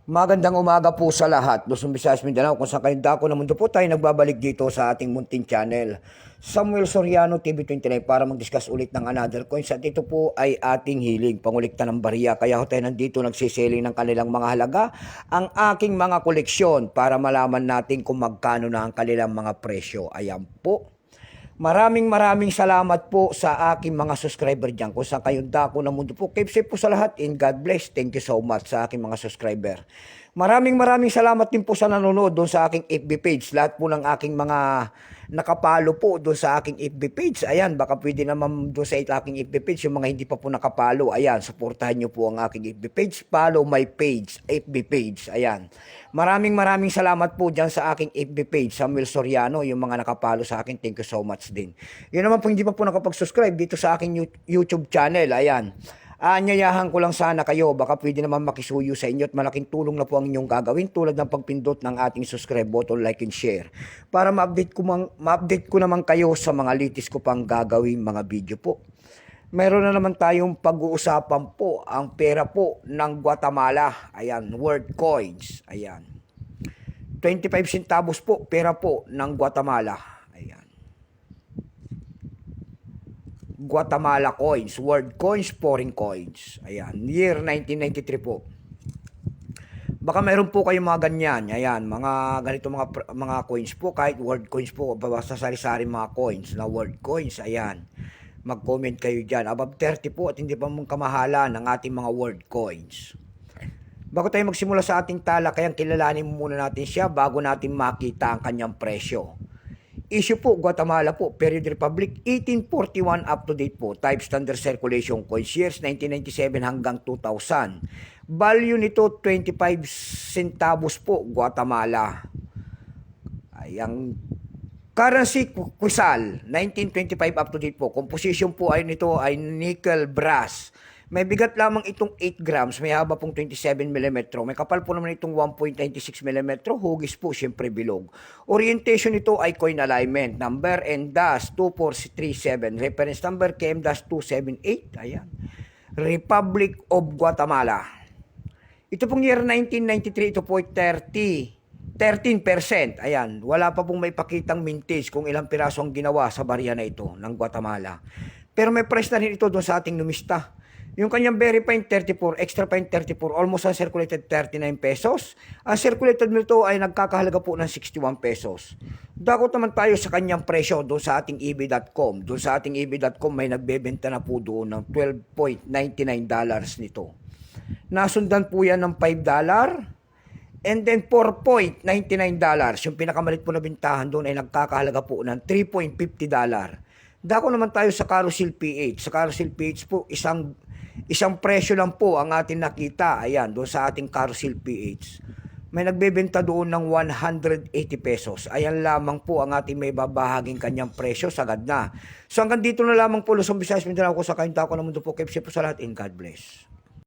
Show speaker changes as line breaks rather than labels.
Magandang umaga po sa lahat. Luzon, Visayas, Mindanao, kung saan kayong dako ng mundo po tayo nagbabalik dito sa ating munting channel. Samuel Soriano, TV29, para mag-discuss ulit ng another coins. At ito po ay ating hiling, pangulikta ng bariya. Kaya ho tayo nandito nagsiseling ng kanilang mga halaga, ang aking mga koleksyon para malaman natin kung magkano na ang kanilang mga presyo. Ayan po. Maraming salamat po sa aking mga subscriber dyan. Kung saan kayong dako ng mundo po. Keep safe po sa lahat and God bless. Thank you so much sa aking mga subscriber. Maraming salamat din po sa nanonood doon sa aking FB page. Lahat po ng aking mga nakapalo po doon sa aking FB page. Ayan, baka pwede naman doon sa aking FB page yung mga hindi pa po nakapalo. Ayan, suportahan nyo po ang aking FB page. Follow my page, FB page. Ayan. Maraming salamat po dyan sa aking FB page, Samuel Soriano, yung mga nakapalo sa akin. Thank you so much din. Yun naman po hindi pa po nakapag-subscribe dito sa aking YouTube channel. Ayan. Anyayahan ko lang sana kayo, baka pwede naman makisuyo sa inyo at malaking tulong na po ang inyong gagawin tulad ng pagpindot ng ating subscribe button, like and share para ma-update ko naman kayo sa mga latest ko pang gagawin mga video po. Meron na naman tayong pag-uusapan po ang pera po ng Guatemala. Ayan, world coins. Ayan. 25 centavos po, pera po ng Guatemala. Ayan. Guatemala coins, world coins, foreign coins. Ayan, year 1993 po. Baka meron po kayong mga ganyan. Ayan, mga ganito mga coins po, kahit world coins po, basta sari-sari mga coins na world coins. Ayan. Mag-comment kayo dyan. Above 30 po at hindi pa mong kamahala ng ating mga world coins. Bago tayo magsimula sa ating talakayan, kilalanin muna natin siya bago natin makita ang kanyang presyo. Issue po, Guatemala po, Period Republic, 1841 up to date po. Type Standard Circulation Coins, years 1997 hanggang 2000. Value nito, 25 centavos po, Guatemala. Ayang currency, Quisal, 1925 up to date po. Composition po ay nito ay nickel brass. May bigat lamang itong 8 grams, may haba pong 27 mm. May kapal po naman itong 1.96 mm. Hugis po, syempre bilog. Orientation nito ay coin alignment. Number N-2437. Reference number KM-278. Ayan. Republic of Guatemala. Ito pong year 1993, ito po ay 13%. Ayan, wala pa pong may pakitang mintage kung ilang piraso ang ginawa sa barya na ito ng Guatemala. Pero may price na rin ito doon sa ating numista. Yung kanyang very fine 34, extra fine 34, almost uncirculated 39 pesos. Ang circulated nito ay nagkakahalaga po ng 61 pesos. Dakot naman tayo sa kanyang presyo doon sa ating ebay.com. Doon sa ating ebay.com may nagbebenta na po doon ng $12.99 nito. Nasundan po yan ng $5. And then $4.99. Yung pinakamalit po na bintahan doon ay nagkakahalaga po ng $3.50. Dako naman tayo sa Carousel PH. Sa Carousel PH po, isang presyo lang po ang ating nakita. Ayan, doon sa ating Carousel PH. May nagbebenta doon ng 180 pesos. Ayan lamang po ang ating may babahaging kanyang presyo. Sagad na. So hanggang dito na lamang po, Luzon, Visayas, Mindanao, kung sa kain dako ng mundo po. Keep safe po sa lahat and God bless.